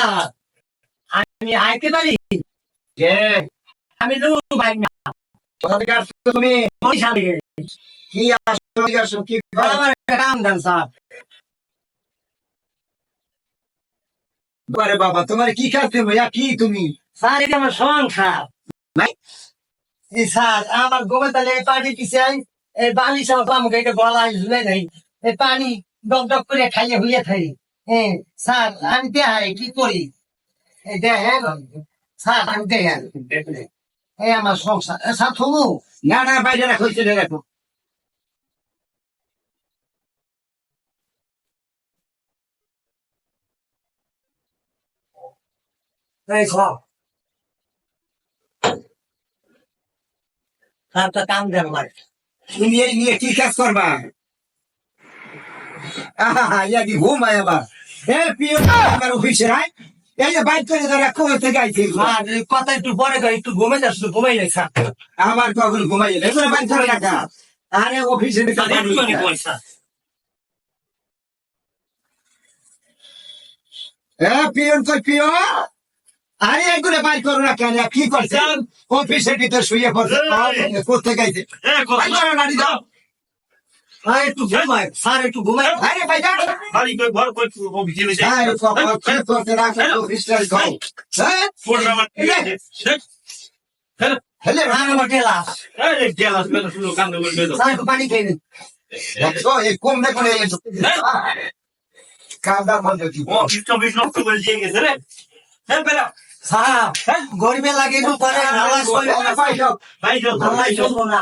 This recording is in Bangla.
স্যার আমি আইতে পারি কে আমি নুরু ভাই না কোথা থেকে আসছো তুমি? বরিশাল থেকে কি আসছো কি করো? আমার একটা কাম দেন স্যার আরে বাবা তোমার কি কাজ দেবো কি তুমি? স্যার এটা আমার সংসার নাই এই স্যার আমার গোবে তাহলে এই পানি পিছে এই বালি সব আমাকে এটা গলায় ঝুলে নেই এই পানি ডক ডক করে খাইয়ে হইয়ে খাই হ্যাঁ স্যার আমি দেখাই কি করি এই দেখেন স্যার আমি দেখেন এই আমার সংসার স্যার থমু না না বাইরে রাখো চলে রাখো। এই সব স্যার তো কাম দেন আমার তুমি এই নিয়ে কি কাজ করবা? ইয়া কি ঘুমায় আবার পিও আমার অফিসে রায় এই যে বাইক করে ধরে কোথা গাইছে স্যার এই কথা একটু পরে কই, একটু ঘুমে যাস ঘুমাই যাই স্যার আমার কখন ঘুমাই এগুলো বাইক ধরে রাখা। আরে অফিসে পিয়ন কই পিও আরে এগুলো বাইক করো না কেন কি করছে অফিসের ভিতর শুয়ে পড়ছে কোথা গাইছে বাইক করো না দিদা স্যার একটু ঘুমাই স্যার একটু ঘুমাই আরে ভাই যা খালি কই ঘর কই অফিসে লইছে আরে কখন কি করতে রাখো অফিসের ঘর হ্যাঁ ফোন নাম্বার হেলে আর আমার টেলাস আরে গেলাস বেলা শুনো কান্দ করবে তো স্যার একটু পানি খেয়ে নিন দেখো এই কম দেখো এই কাদা বন্ধ কি ও অফিস নষ্ট করে দিয়ে গেছে রে হ্যাঁ বেলা স্যার গরিবের লাগে একটু পরে নালাজ করে ভাই যাও ভাই যাও আল্লাহ চলবো না